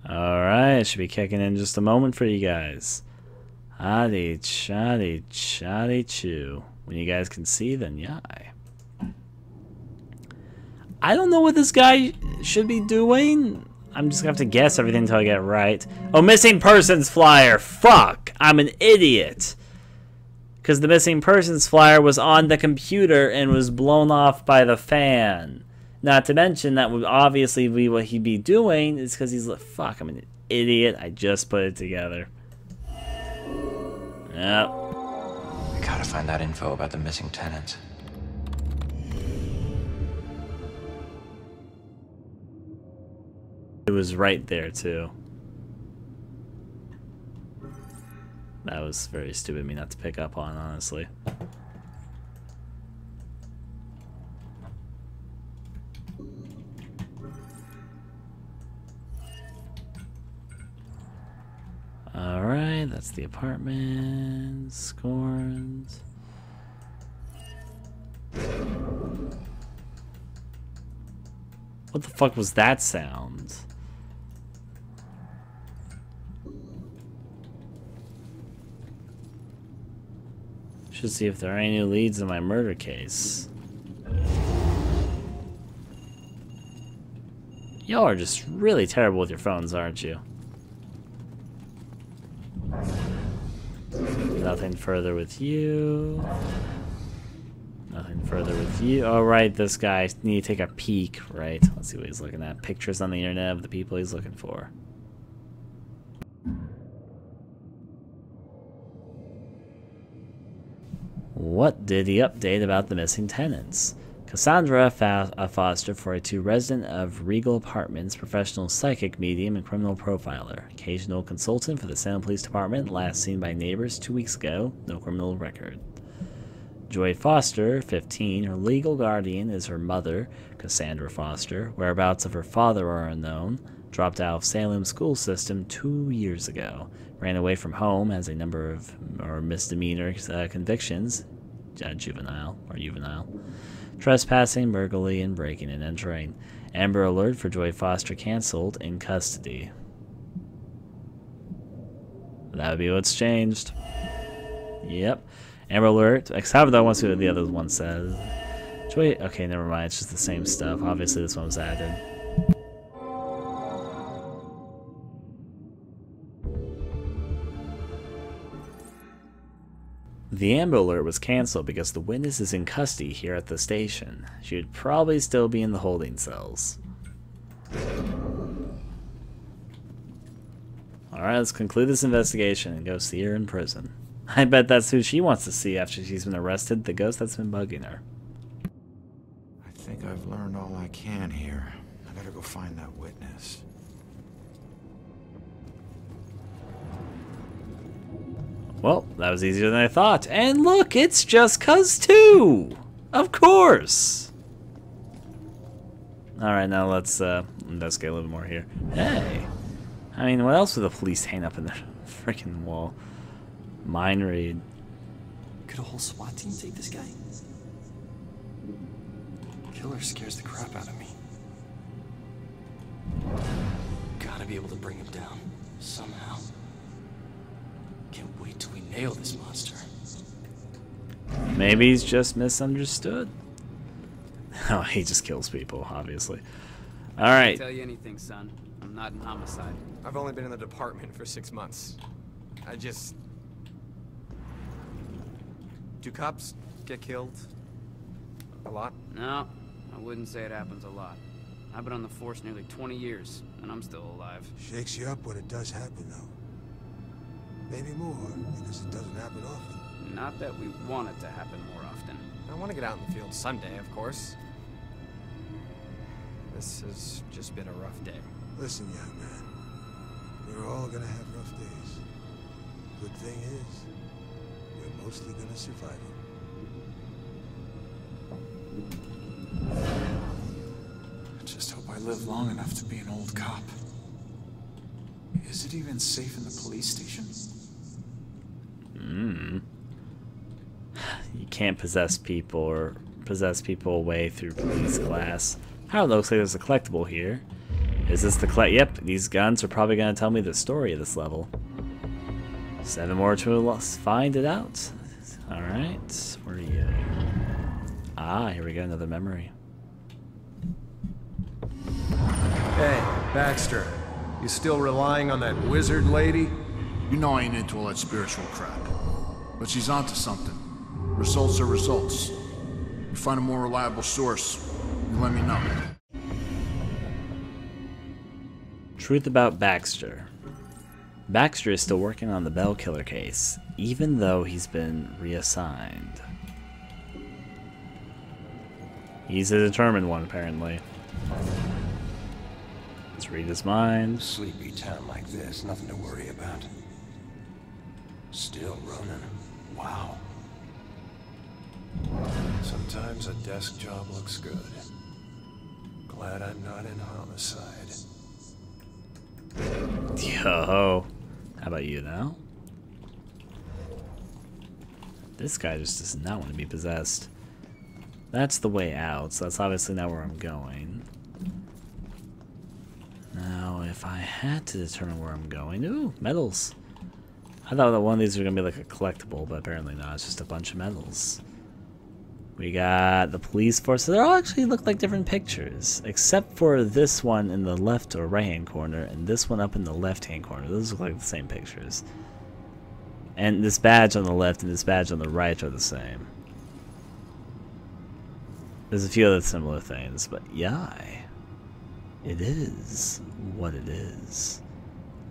Alright, should be kicking in just a moment for you guys. Howdy, chatty, chatty, chew. When you guys can see, then yeah. I don't know what this guy should be doing. I'm just gonna have to guess everything until I get it right. Oh, missing persons flyer. Fuck, I'm an idiot. Because the missing persons flyer was on the computer and was blown off by the fan. Not to mention that would obviously be what he'd be doing is because he's like, fuck, I'm an idiot. I just put it together. Yep. We gotta find that info about the missing tenants. It was right there too. That was very stupid of me not to pick up on, honestly. Alright, that's the apartment. Scorns. What the fuck was that sound? Should see if there are any new leads in my murder case. Y'all are just really terrible with your phones, aren't you? Nothing further with you. Nothing further with you. Oh, right, this guy. Need to take a peek, right? Let's see what he's looking at. Pictures on the internet of the people he's looking for. What did he update about the missing tenants? Cassandra Foster, 42, resident of Regal Apartments, professional psychic, medium, and criminal profiler. Occasional consultant for the Salem Police Department, last seen by neighbors 2 weeks ago. No criminal record. Joy Foster, 15, her legal guardian is her mother, Cassandra Foster. Whereabouts of her father are unknown. Dropped out of Salem school system 2 years ago. Ran away from home, has a number of misdemeanor convictions. Juvenile. Trespassing, burglary, and breaking and entering. Amber Alert for Joy Foster canceled, in custody. That would be what's changed. Yep. Amber Alert. Except that wants to see what the other one says. Joy. Okay, never mind. It's just the same stuff. Obviously, this one was added. The Amber Alert was cancelled because the witness is in custody here at the station. She would probably still be in the holding cells. Alright, let's conclude this investigation and go see her in prison. I bet that's who she wants to see after she's been arrested, the ghost that's been bugging her. I think I've learned all I can here. I better go find that witness. Well, that was easier than I thought. And look, it's just cuz 2! Of course! Alright, now let's investigate a little bit more here. Hey! I mean, what else would the police hang up in their freaking wall? Mind read. Could a whole SWAT team take this guy? Killer scares the crap out of me. Gotta be able to bring him down, somehow. Can't wait till we nail this monster. Maybe he's just misunderstood. Oh, he just kills people, obviously. Alright. I can't tell you anything, son. I'm not in homicide. I've only been in the department for 6 months. Do cops get killed a lot? No, I wouldn't say it happens a lot. I've been on the force nearly 20 years, and I'm still alive. Shakes you up when it does happen, though. Maybe more, because it doesn't happen often. Not that we want it to happen more often. I want to get out in the field someday, of course. This has just been a rough day. Listen, young man. We're all gonna have rough days. Good thing is, we're mostly gonna survive them. I just hope I live long enough to be an old cop. Is it even safe in the police station? You can't possess people or possess people away through police glass. How it looks like there's a collectible here. Is this the Yep, these guns are probably going to tell me the story of this level. 7 more to find it out. Alright, where are you? Ah, here we go, another memory. Hey, Baxter. You still relying on that wizard lady? You know I ain't into all that spiritual crap. But she's onto something. Results are results. You find a more reliable source, you let me know. Truth about Baxter. Baxter is still working on the Bell Killer case, even though he's been reassigned. He's a determined one, apparently. Let's read his mind. Sleepy town like this, nothing to worry about. Still Ronan. Wow. Sometimes a desk job looks good. Glad I'm not in homicide. Yo. How about you now? This guy just does not want to be possessed. That's the way out, so that's obviously not where I'm going. Now, if I had to determine where I'm going... Ooh, medals. I thought that one of these were going to be like a collectible, but apparently not. It's just a bunch of medals. We got the police force. So they all actually look like different pictures, except for this one in the left or right-hand corner, and this one up in the left-hand corner. Those look like the same pictures. And this badge on the left and this badge on the right are the same. There's a few other similar things, but yeah, it is what it is.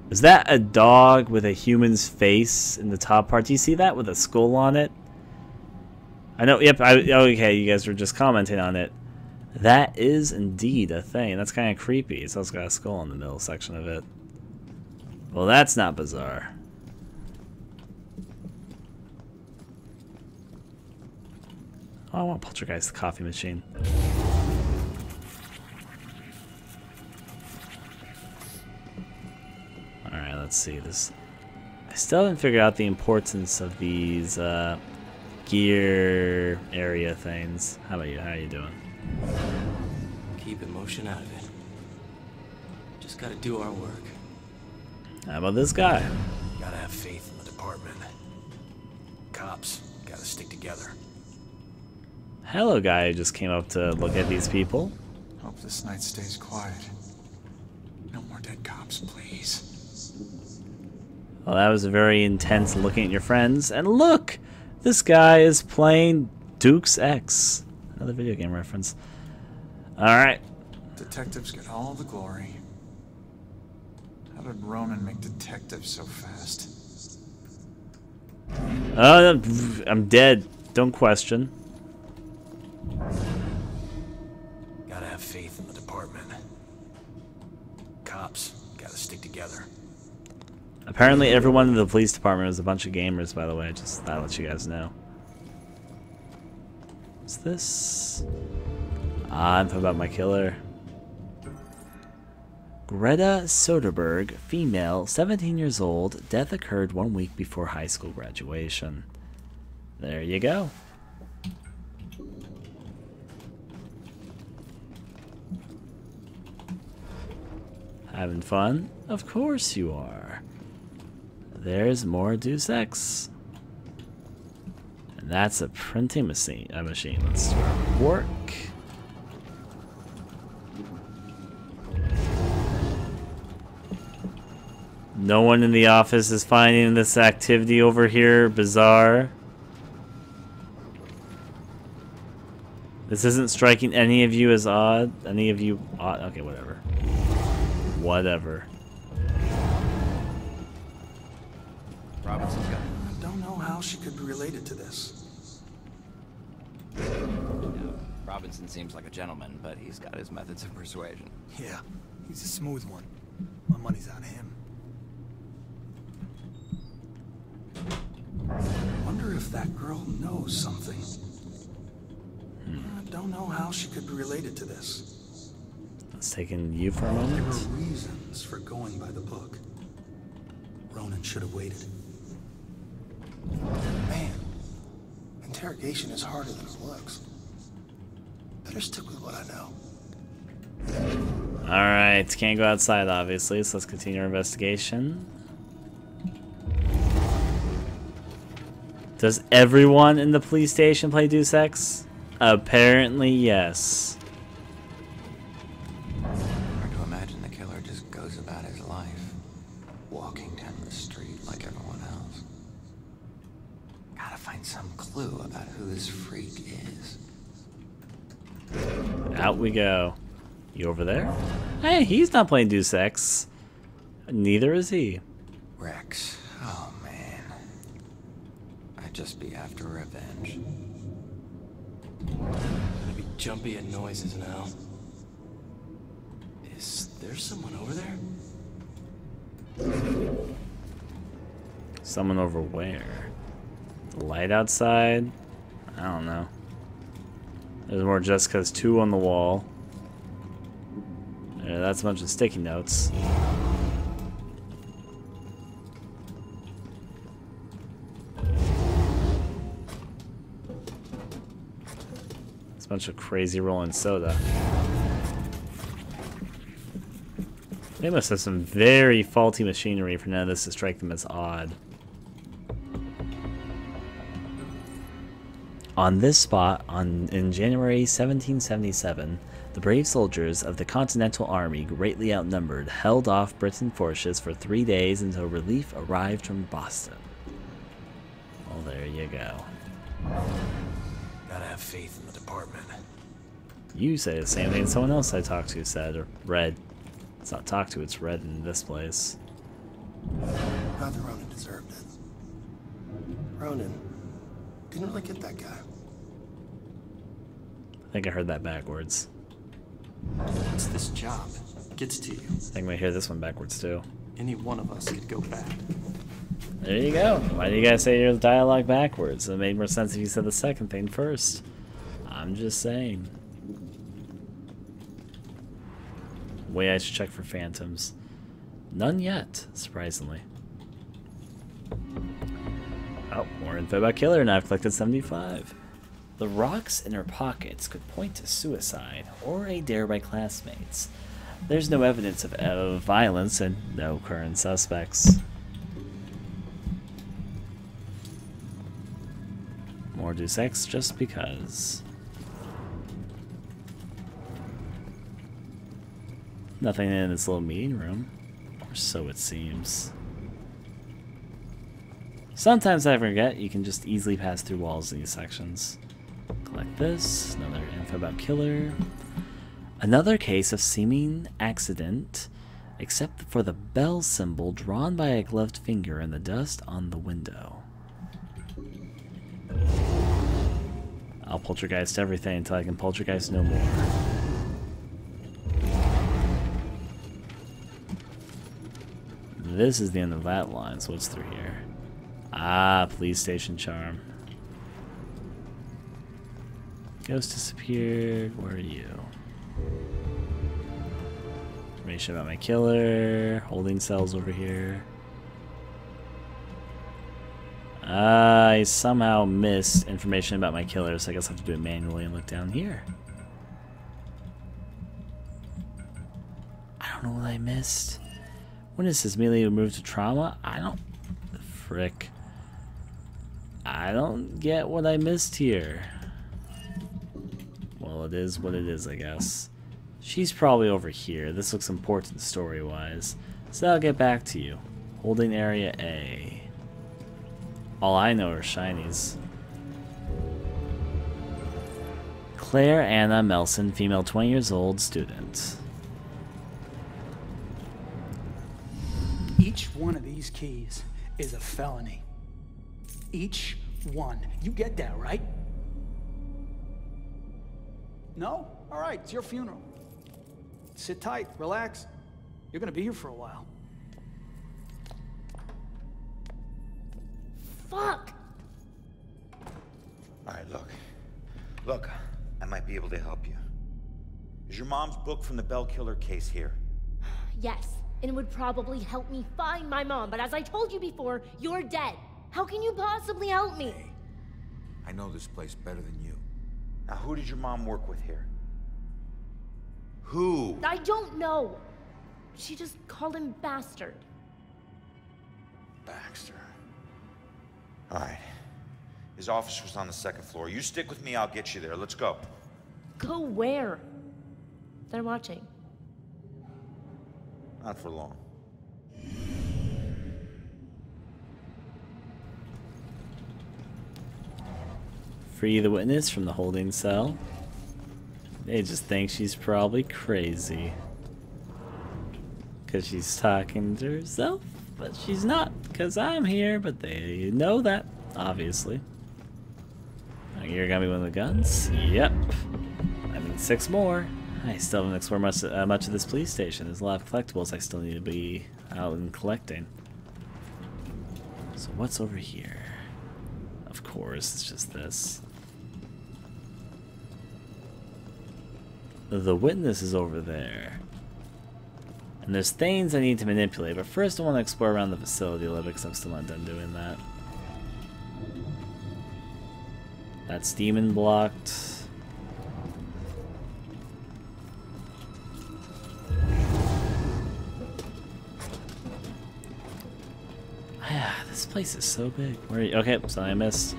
Is that a dog with a human's face in the top part? Do you see that with a skull on it? I know, yep, okay, you guys were just commenting on it. That is indeed a thing. That's kind of creepy. It's also got a skull in the middle section of it. Well, that's not bizarre. Oh, I want Poltergeist, the coffee machine. Alright, let's see this. I still haven't figured out the importance of these gear area things. How about you? How are you doing? Keep emotion out of it. Just gotta do our work. How about this guy? Gotta have faith in the department. Cops gotta stick together. Hello, guy who just came up to look at these people. Hope this night stays quiet. No more dead cops, please. Well, that was very intense looking at your friends. And look! This guy is playing Duke's X. Another video game reference. Alright. Detectives get all the glory. How did Ronan make detectives so fast? I'm dead. Don't question. Gotta have faith in the department. Cops gotta stick together. Apparently everyone in the police department is a bunch of gamers, by the way. Just thought I'd let you guys know. What's this? Ah, info about my killer. Greta Soderbergh, female, 17 years old. Death occurred 1 week before high school graduation. There you go. Having fun? Of course you are. There's more Deus Ex. And that's a printing machine. Let's work. No one in the office is finding this activity over here bizarre. This isn't striking any of you as odd. Any of you odd? Okay, whatever. Whatever. Robinson's got... I don't know how she could be related to this. Robinson seems like a gentleman, but he's got his methods of persuasion. Yeah, he's a smooth one. My money's on him. Wonder if that girl knows something. I don't know how she could be related to this. Let's take in you for a moment. There were reasons for going by the book. Ronan should have waited. Man, interrogation is harder than it looks. Better stick with what I know. Alright. Alright, can't go outside, obviously, so let's continue our investigation. Does everyone in the police station play Deus Ex? Apparently, yes. Hard to imagine the killer just goes about his life, walking down the street like everyone else. Gotta find some clue about who this freak is. Out we go. You over there? Hey, he's not playing Deus Ex. Neither is he. Rex. Oh, man. I'd just be after revenge. Gonna be jumpy at noises now. Is there someone over there? Someone over where? The light outside? I don't know. There's more Jessica's 2 on the wall. Yeah, that's a bunch of sticky notes. It's a bunch of crazy rolling soda. They must have some very faulty machinery for none of this to strike them as odd. On this spot, in January 1777, the brave soldiers of the Continental Army, greatly outnumbered, held off Britain forces for 3 days until relief arrived from Boston. Well, there you go. Gotta have faith in the department. You say the same thing someone else I talked to said, or read. It's not talked to, it's read in this place. Rather Ronan deserved it. Ronan didn't really get that guy. I think I heard that backwards. It's this job. Gets to you. I think I might hear this one backwards too. Any one of us could go bad. There you go. Why do you guys say your dialogue backwards? It made more sense if you said the second thing first. I'm just saying. Wait, I should check for phantoms. None yet, surprisingly. Oh, more info about killer, and I've collected 75. The rocks in her pockets could point to suicide or a dare by classmates. There's no evidence of violence and no current suspects. More Deus Ex just because. Nothing in this little meeting room, or so it seems. Sometimes I forget you can just easily pass through walls in these sections. Collect this, another info about killer. Another case of seeming accident, except for the bell symbol drawn by a gloved finger in the dust on the window. I'll poltergeist everything until I can poltergeist no more. This is the end of that line, so what's through here? Ah, police station charm. Ghost disappeared. Where are you? Information about my killer. Holding cells over here. I somehow missed information about my killer, so I guess I have to do it manually and look down here. I don't know what I missed. When is this immediately moved to trauma? I don't... Frick. I don't get what I missed here. Well, it is what it is, I guess. She's probably over here. This looks important story-wise. So I'll get back to you. Holding area A. All I know are shinies. Claire Anna Melson, female, 20 years old, student. Each one of these keys is a felony. Each one. You get that, right? No? All right, it's your funeral. Sit tight, relax. You're gonna be here for a while. Fuck! Alright, look, I might be able to help you. Is your mom's book from the Bell Killer case here? Yes, and it would probably help me find my mom, but as I told you before, you're dead. How can you possibly help me? Hey, I know this place better than you. Now, who did your mom work with here? Who? I don't know. She just called him bastard. Baxter. All right. His office was on the 2nd floor. You stick with me, I'll get you there. Let's go. Go where? They're watching. Not for long. Free the witness from the holding cell. They just think she's probably crazy. Because she's talking to herself, but she's not. Because I'm here, but they know that, obviously. You're gonna be one of the guns? Yep. I mean, 6 more. I still haven't explored much of this police station. There's a lot of collectibles I still need to be out and collecting. So what's over here? Of course, it's just this. The witness is over there. And there's things I need to manipulate, but first I want to explore around the facility a little bit because I'm still not done doing that. That's demon blocked. This place is so big. Where are you? Okay, something I missed.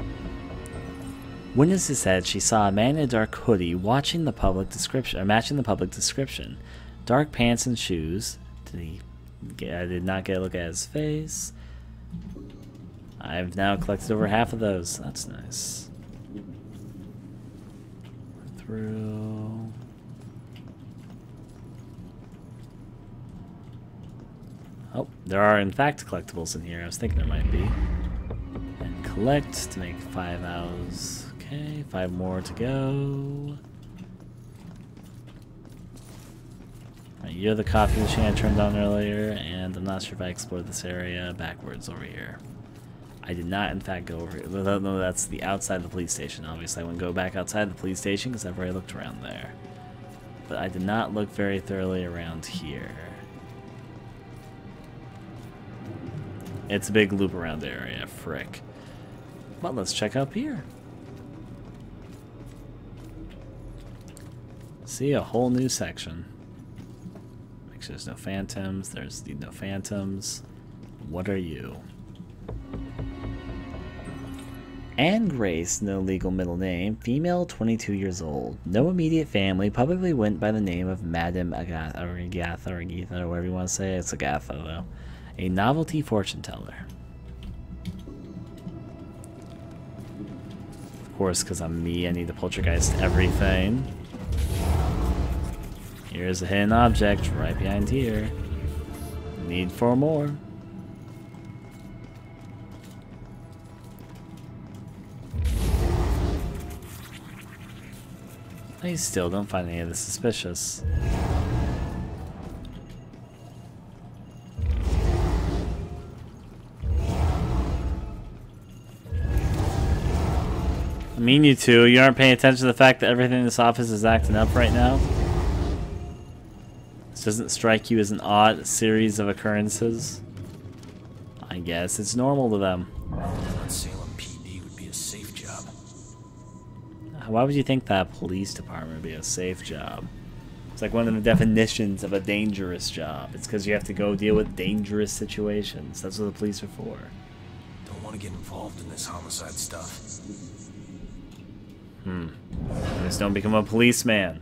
Witnesses said she saw a man in a dark hoodie watching the public description, or matching the public description. Dark pants and shoes. I did not get a look at his face. I've now collected over half of those. That's nice. Through. Oh, there are in fact collectibles in here. I was thinking there might be. And collect to make 5 hours. Okay, 5 more to go. Right, you're the coffee machine I turned on earlier, and I'm not sure if I explored this area backwards over here. I did not, in fact, go over here. No, that's the outside of the police station. Obviously, I wouldn't go back outside the police station because I've already looked around there. But I did not look very thoroughly around here. It's a big loop around the area, frick. But let's check up here. See, a whole new section. Make sure there's no phantoms. There's no phantoms. What are you? Anne Grace, no legal middle name, female, 22 years old. No immediate family, publicly went by the name of Madame Agatha, or Agatha, or whatever you want to say. It's Agatha, though. A novelty fortune teller. Of course, because I'm me, I need to poltergeist everything. Here's a hidden object right behind here. Need 4 more. I still don't find any of this suspicious. I mean, you two, you aren't paying attention to the fact that everything in this office is acting up right now? This doesn't strike you as an odd series of occurrences? I guess it's normal to them. Salem PD would be a safe job. Why would you think that police department would be a safe job? It's like one of the definitions of a dangerous job. It's because you have to go deal with dangerous situations. That's what the police are for. Don't want to get involved in this homicide stuff. Just don't become a policeman.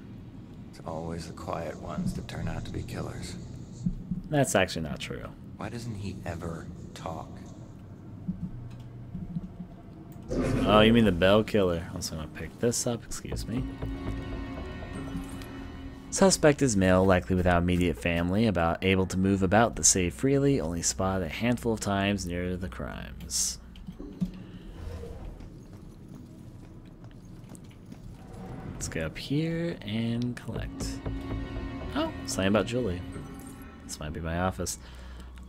It's always the quiet ones that turn out to be killers. That's actually not true. Why doesn't he ever talk? Oh, you mean the bell killer. Also, I'm gonna pick this up. Excuse me. Suspect is male, likely without immediate family, able to move about the city freely, only spotted a handful of times near the crimes. Let's go up here and collect. Oh, something about Julie. This might be my office.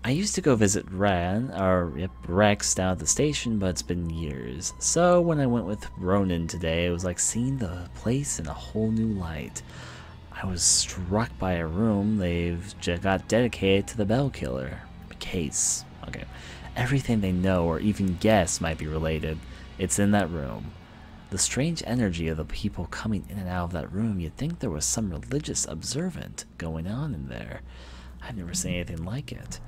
I used to go visit Rex down at the station, but it's been years. So when I went with Ronan today, it was like seeing the place in a whole new light. I was struck by a room they've got dedicated to the bell killer. Case. Okay. Everything they know or even guess might be related. It's in that room. The strange energy of the people coming in and out of that room, you'd think there was some religious observant going on in there. I've never seen anything like it.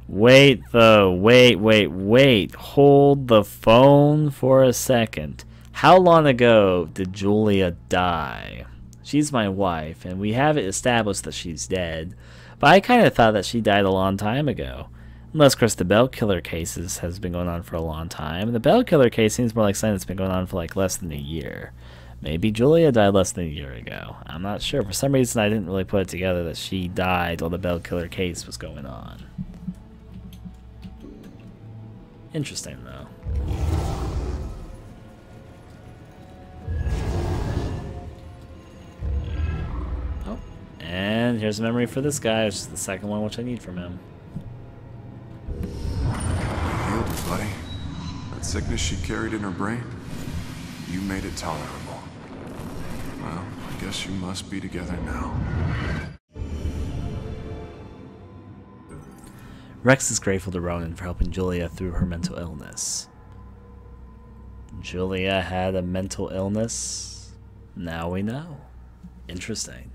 Wait, though. Wait. Hold the phone for a second. How long ago did Julia die? She's my wife, and we have it established that she's dead. But I kind of thought that she died a long time ago. Unless, of course, the Bell Killer cases has been going on for a long time. The Bell Killer case seems more like something that's been going on for like less than a year. Maybe Julia died less than a year ago. I'm not sure. For some reason, I didn't really put it together that she died while the Bell Killer case was going on. Interesting, though. Oh, and here's a memory for this guy, which is the second one which I need from him. You healed her, buddy. That sickness she carried in her brain, you made it tolerable. Well, I guess you must be together now. Rex is grateful to Ronan for helping Julia through her mental illness. Julia had a mental illness? Now we know. Interesting.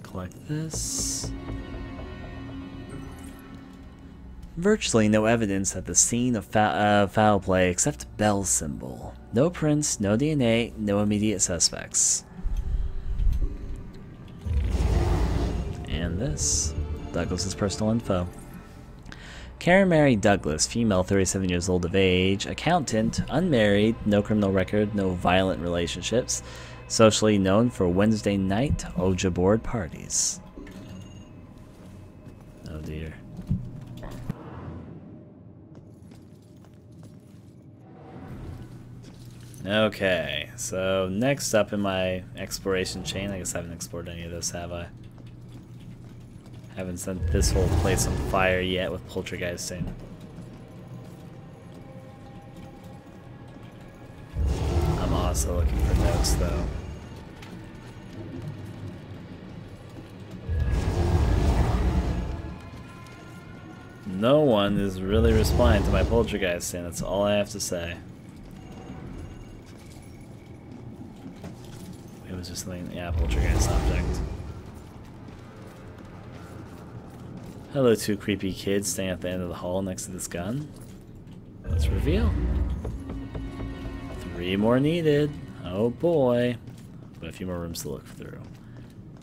Collect this. Virtually no evidence at the scene of foul play except Bell's symbol. No prints, no DNA, no immediate suspects. And this. Douglas's personal info. Karen Mary Douglas, female, 37 years old of age, accountant, unmarried, no criminal record, no violent relationships, socially known for Wednesday night Ouija board parties. Oh dear. Okay, so next up in my exploration chain, I guess I haven't explored any of this, have I? Haven't set this whole place on fire yet with poltergeisting. I'm also looking for notes, though. No one is really responding to my poltergeisting, that's all I have to say. It was just something, yeah, poltergeist object. Hello, two creepy kids standing at the end of the hall next to this gun. Let's reveal. 3 more needed. Oh boy. But a few more rooms to look through.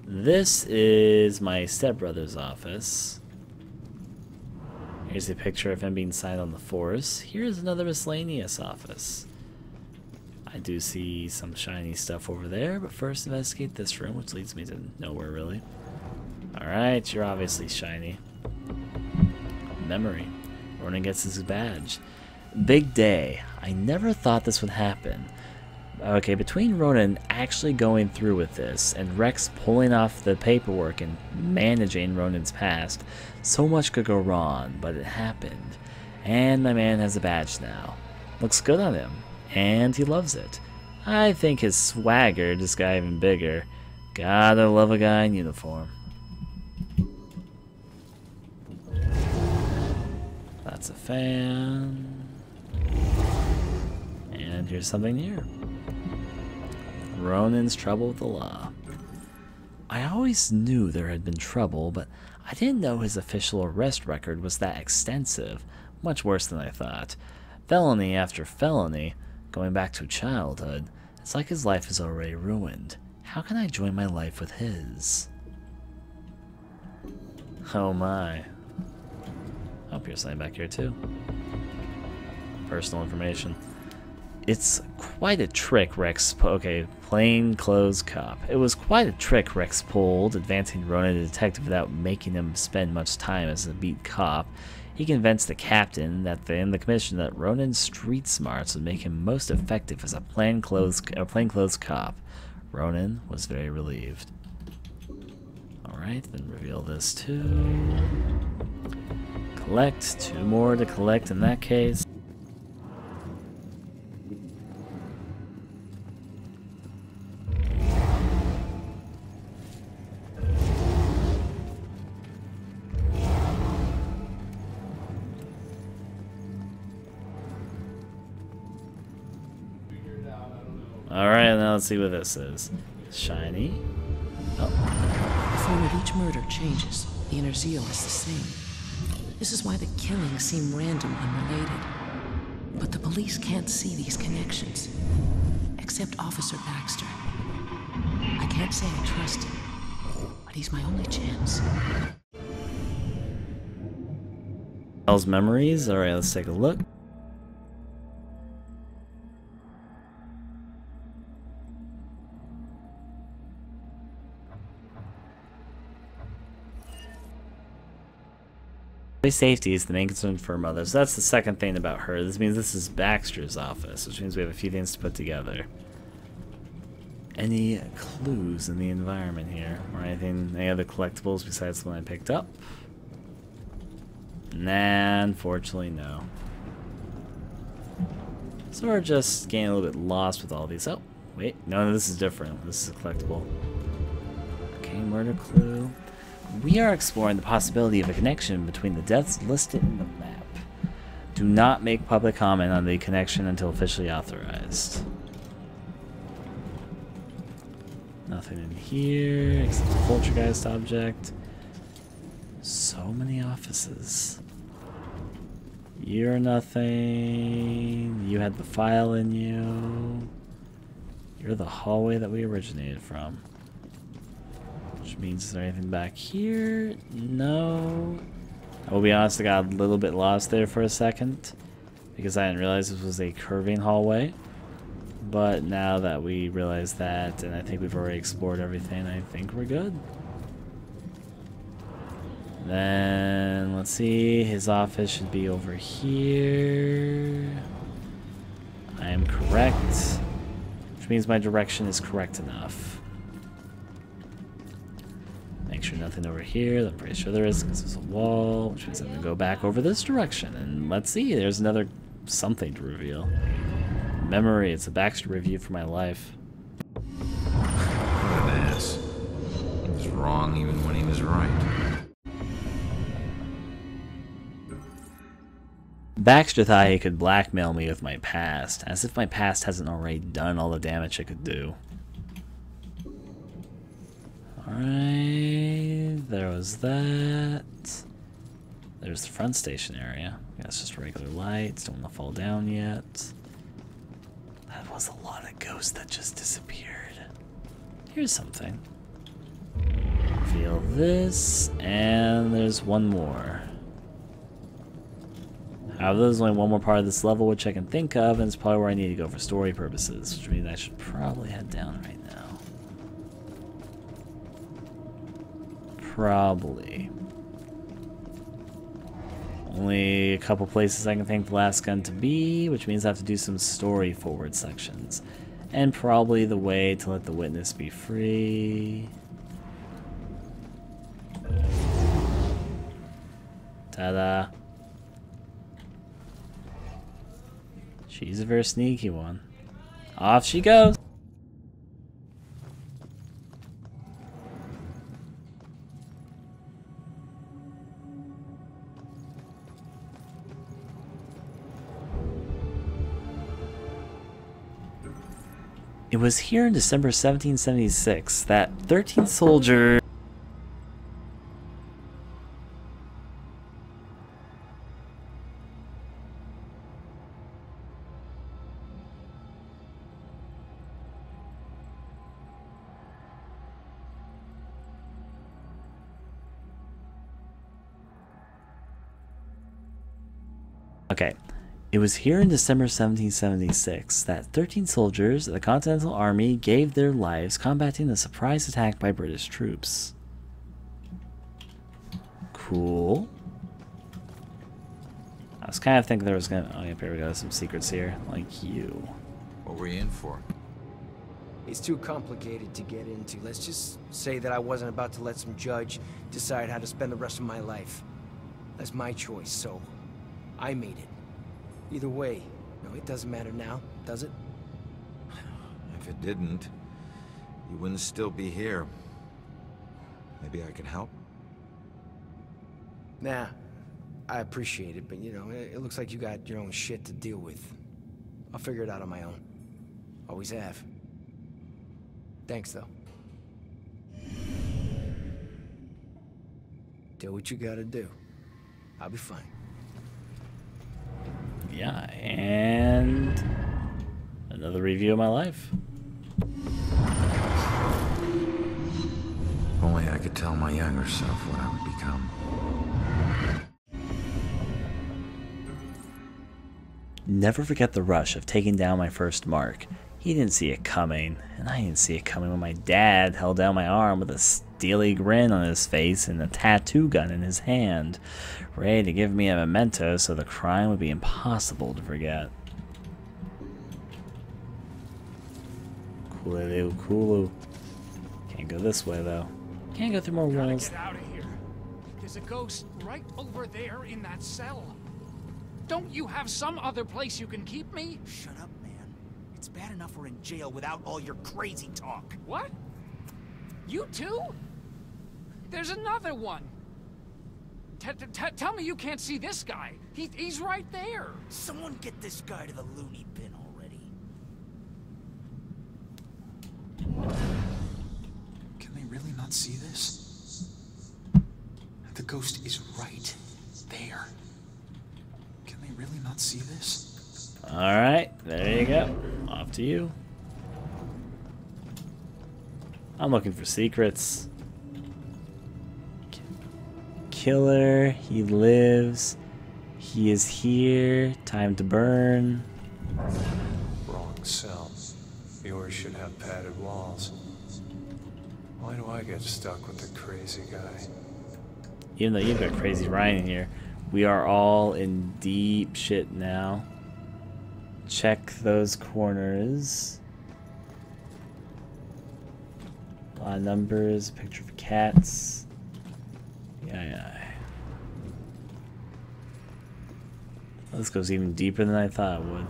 This is my stepbrother's office. Here's a picture of him being signed on the force. Here's another miscellaneous office. I do see some shiny stuff over there, but first investigate this room, which leads me to nowhere really. Alright, you're obviously shiny. Memory. Ronan gets his badge. Big day. I never thought this would happen. Okay, between Ronan actually going through with this and Rex pulling off the paperwork and managing Ronan's past, so much could go wrong, but it happened. And my man has a badge now. Looks good on him. And he loves it. I think his swagger just got even bigger. Gotta love a guy in uniform. That's a fan. And here's something new. Ronan's trouble with the law. I always knew there had been trouble, but I didn't know his official arrest record was that extensive. Much worse than I thought. Felony after felony. Going back to childhood, it's like his life is already ruined. How can I join my life with his? Oh my. Oh, here's something back here too. Personal information. It's quite a trick Rex... Okay, plainclothes cop. It was quite a trick Rex pulled, advancing Ronan to detective without making him spend much time as a beat cop. He convinced the captain and the commission that Ronan's street smarts would make him most effective as a plainclothes cop. Ronan was very relieved. Alright, then reveal this too. Collect. 2 more to collect in that case. Alright, now let's see what this is. Shiny. Oh. The form of each murder changes. The inner zeal is the same. This is why the killings seem random, unrelated. But the police can't see these connections. Except Officer Baxter. I can't say I trust him, but he's my only chance. Hell's memories. Alright, let's take a look. Safety is the main concern for her mother. So that's the second thing about her. This means this is Baxter's office, which means we have a few things to put together. Any clues in the environment here? Or anything, any other collectibles besides the one I picked up? Nah, unfortunately no. So we're just getting a little bit lost with all these. Oh, wait, no, this is different. This is a collectible. Okay, murder clue. We are exploring the possibility of a connection between the deaths listed in the map. Do not make public comment on the connection until officially authorized. Nothing in here except the poltergeist object. So many offices. You're nothing. You had the file in you. You're the hallway that we originated from. Which means, is there anything back here? No. I will be honest, I got a little bit lost there for a second because I didn't realize this was a curving hallway. But now that we realize that, and I think we've already explored everything, I think we're good. Then, let's see, his office should be over here. I am correct, which means my direction is correct enough. Make sure nothing over here. I'm pretty sure there is because there's a wall, which means I'm going to go back over this direction. And let's see, there's another something to reveal. Memory, it's a Baxter review for my life. What an ass. He was wrong even when he was right. Baxter thought he could blackmail me with my past, as if my past hasn't already done all the damage it could do. Alright, there was that. There's the front station area. That's just regular lights, don't want to fall down yet. That was a lot of ghosts that just disappeared. Here's something. Feel this, and there's one more. However, there's only one more part of this level which I can think of, and it's probably where I need to go for story purposes, which means I should probably head down right now. Probably. Only a couple places I can think the last gun to be, which means I have to do some story forward sections. And probably the way to let the witness be free. Ta-da. She's a very sneaky one. Off she goes. It was here in December 1776 that 13 soldiers... Okay. It was here in December 1776 that 13 soldiers of the Continental Army gave their lives combating a surprise attack by British troops. Cool. I was kind of thinking there was gonna... Oh, yeah, here we go. Some secrets here. Like you. What were you in for? It's too complicated to get into. Let's just say that I wasn't about to let some judge decide how to spend the rest of my life. That's my choice, so I made it. Either way, no, it doesn't matter now, does it? If it didn't, you wouldn't still be here. Maybe I can help? Nah, I appreciate it, but you know, it looks like you got your own shit to deal with. I'll figure it out on my own. Always have. Thanks, though. Do what you gotta do. I'll be fine. Yeah, and another review of my life. If only I could tell my younger self what I would become. Never forget the rush of taking down my first mark. He didn't see it coming, and I didn't see it coming when my dad held down my arm with a steely grin on his face and a tattoo gun in his hand, ready to give me a memento so the crime would be impossible to forget. Cooloo, cooloo. Can't go this way, though. Can't go through more walls. Get out of here. There's a ghost right over there in that cell. Don't you have some other place you can keep me? Shut up, man. It's bad enough we're in jail without all your crazy talk. What? You too? There's another one. Tell me you can't see this guy. He's right there. Someone get this guy to the loony bin already. Can they really not see this? The ghost is right there. Can they really not see this? Alright, there you go. Off to you. I'm looking for secrets. Killer, he lives. He is here. Time to burn. Wrong cell. Yours should have padded walls. Why do I get stuck with the crazy guy? Even though you've got Crazy Ryan in here, we are all in deep shit now. Check those corners. A lot of numbers, picture of cats. Yeah. This goes even deeper than I thought it would.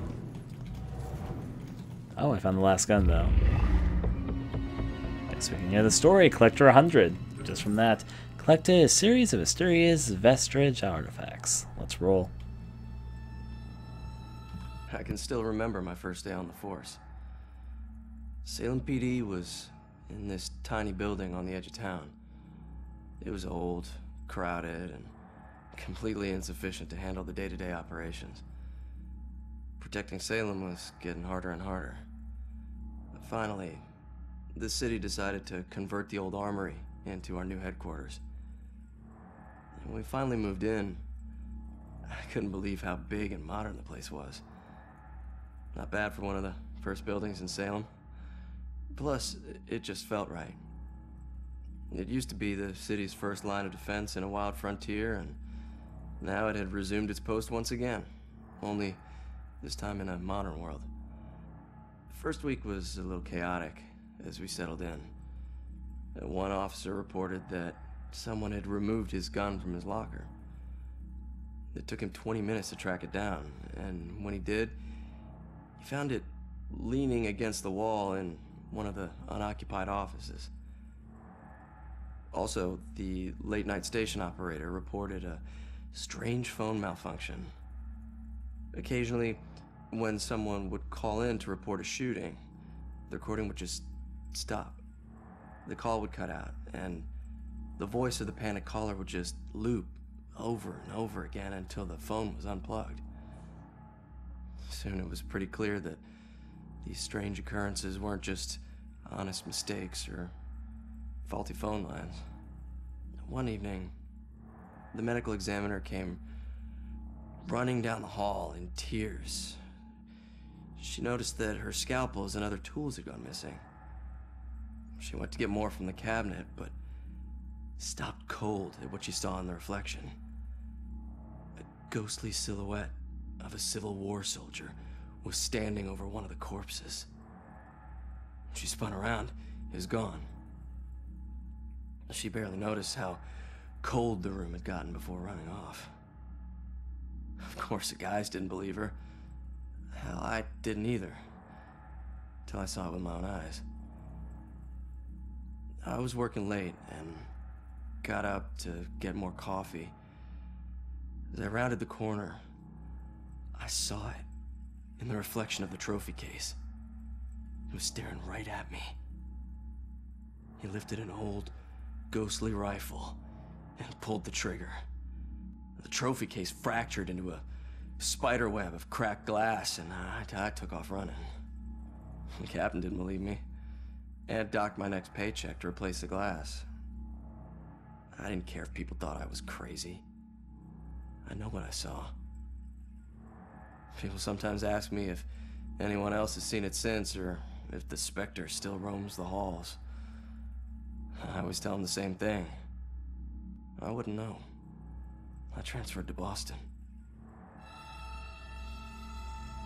Oh, I found the last gun though. Guess we can hear the story. Collector 100. Just from that, collected a series of mysterious vestige artifacts. Let's roll. I can still remember my first day on the force. Salem PD was in this tiny building on the edge of town. It was old, crowded, and completely insufficient to handle the day-to-day operations. Protecting Salem was getting harder and harder. But finally, the city decided to convert the old armory into our new headquarters. And when we finally moved in, I couldn't believe how big and modern the place was. Not bad for one of the first buildings in Salem. Plus, it just felt right. It used to be the city's first line of defense in a wild frontier, and now it had resumed its post once again, only this time in a modern world. The first week was a little chaotic as we settled in. One officer reported that someone had removed his gun from his locker. It took him 20 minutes to track it down, and when he did, he found it leaning against the wall in one of the unoccupied offices. Also, the late-night station operator reported a strange phone malfunction. Occasionally, when someone would call in to report a shooting, the recording would just stop. The call would cut out, and the voice of the panicked caller would just loop over and over again until the phone was unplugged. Soon it was pretty clear that these strange occurrences weren't just honest mistakes or faulty phone lines. One evening, the medical examiner came running down the hall in tears. She noticed that her scalpels and other tools had gone missing. She went to get more from the cabinet, but stopped cold at what she saw in the reflection. A ghostly silhouette of a Civil War soldier was standing over one of the corpses. She spun around. It was gone. She barely noticed how cold the room had gotten before running off. Of course, the guys didn't believe her. Hell, I didn't either. Till I saw it with my own eyes. I was working late and got up to get more coffee. As I rounded the corner, I saw it in the reflection of the trophy case. It was staring right at me. He lifted an old, ghostly rifle and pulled the trigger. The trophy case fractured into a spider web of cracked glass, and I took off running. The captain didn't believe me and docked my next paycheck to replace the glass. I didn't care if people thought I was crazy. I know what I saw. People sometimes ask me if anyone else has seen it since, or if the specter still roams the halls. I always tell them the same thing. I wouldn't know. I transferred to Boston.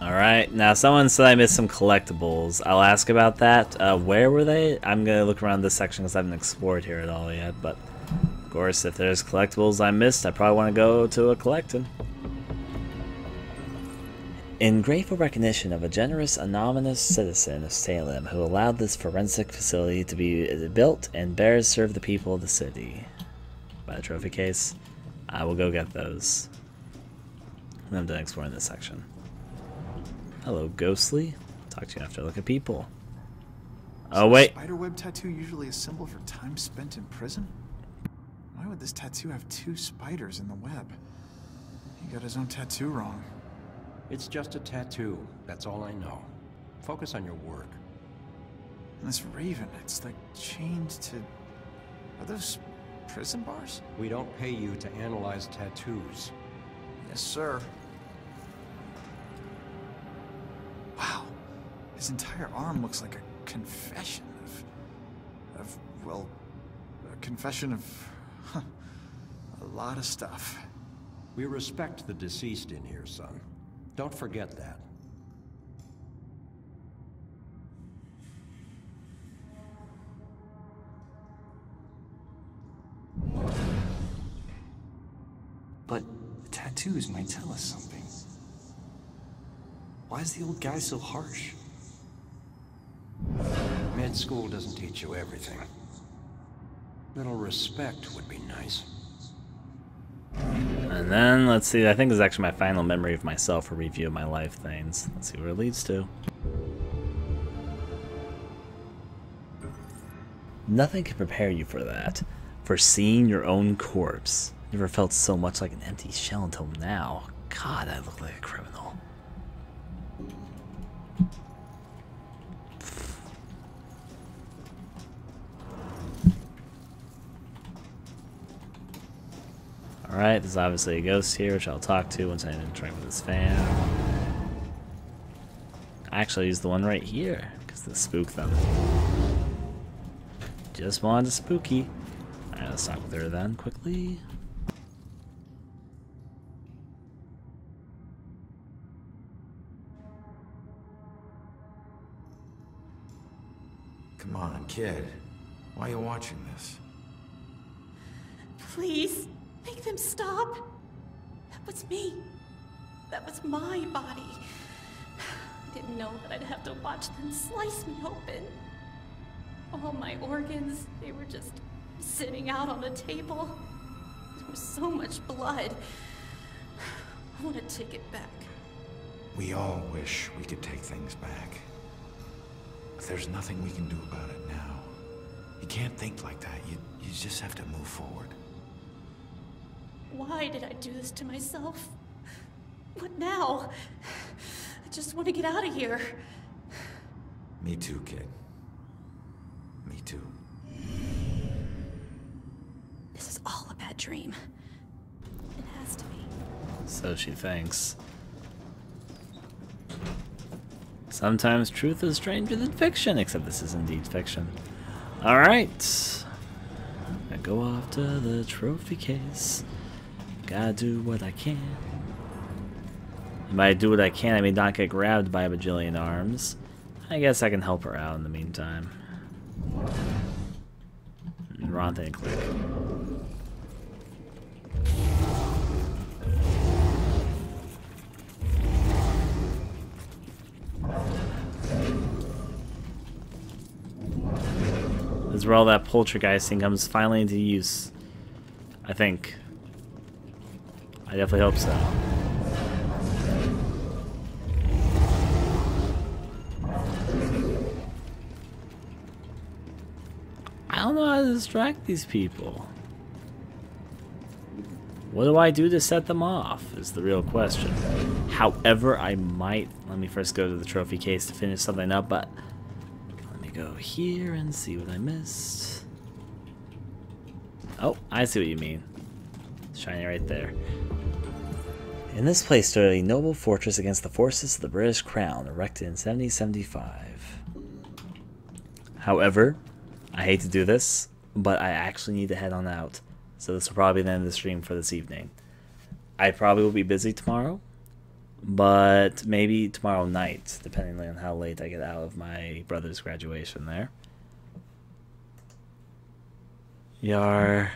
Alright, now someone said I missed some collectibles. I'll ask about that. Where were they? I'm gonna look around this section because I haven't explored here at all yet, but of course, if there's collectibles I missed, I probably want to go to a collecting. In grateful recognition of a generous, anonymous citizen of Salem who allowed this forensic facility to be built and better serve the people of the city. By the trophy case, I will go get those. And I'm done exploring this section. Hello, Ghostly. Talk to you after I look at people. Oh, wait. Spiderweb tattoo usually a symbol for time spent in prison? Why would this tattoo have 2 spiders in the web? He got his own tattoo wrong. It's just a tattoo. That's all I know. Focus on your work. And this raven, it's like chained to... Are those prison bars? We don't pay you to analyze tattoos. Yes, sir. Wow. His entire arm looks like a confession of well, a confession of a lot of stuff. We respect the deceased in here, son. Don't forget that. But the tattoos might tell us something. Why is the old guy so harsh? Med school doesn't teach you everything. Little respect would be nice. And then, let's see, I think this is actually my final memory of myself, a review of my life things. Let's see where it leads to. Nothing can prepare you for that. For seeing your own corpse. Never felt so much like an empty shell until now. God, I look like a criminal. Alright, there's obviously a ghost here, which I'll talk to once I interact with this fan. I actually used the one right here, because to spook them. Just wanted to spooky. Alright, let's talk with her then, quickly. Come on, kid. Why are you watching this? Please, make them stop. That was me. That was my body. I didn't know that I'd have to watch them slice me open. All my organs, they were just sitting out on the table. There was so much blood. I want to take it back. We all wish we could take things back. But there's nothing we can do about it now. You can't think like that. You just have to move forward. Why did I do this to myself? What now? I just want to get out of here. Me too, kid. Me too. This is all a bad dream. It has to be. So she thinks. Sometimes truth is stranger than fiction, except this is indeed fiction. Alright. I go off to the trophy case. Gotta do what I can. And by do what I can, I may not get grabbed by a bajillion arms. I guess I can help her out in the meantime. Wrong thing, click. This is where all that poltergeisting comes finally into use. I think. I definitely hope so. I don't don't know how to distract these people. What do I do to set them off is the real question. However, I might... Let me first go to the trophy case to finish something up, but... Let me go here and see what I missed. Oh, I see what you mean. It's shiny right there. In this place stood a noble fortress against the forces of the British Crown, erected in 1775. However, I hate to do this, but I actually need to head on out. So this will probably be the end of the stream for this evening. I probably will be busy tomorrow, but maybe tomorrow night, depending on how late I get out of my brother's graduation there. Yar.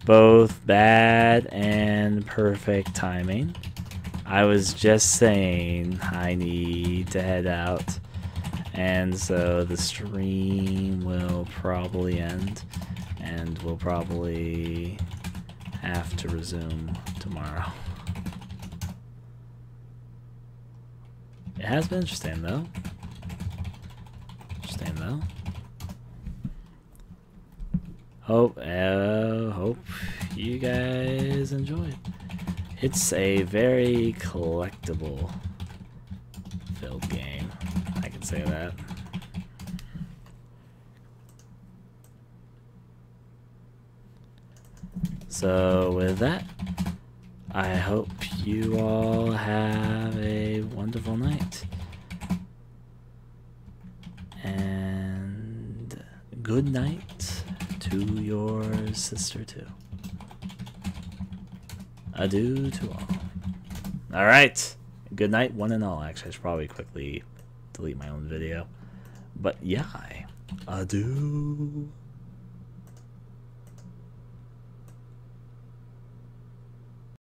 Both bad and perfect timing. I was just saying I need to head out, and so the stream will probably end. And we'll probably have to resume tomorrow. It has been interesting though. Hope you guys enjoyed. It's a very collectible filled game. I can say that. So with that, I hope you all have a wonderful night. And good night to your sister too. Adieu to all. Alright. Good night, one and all. Actually, I should probably quickly delete my own video. But yeah, adieu.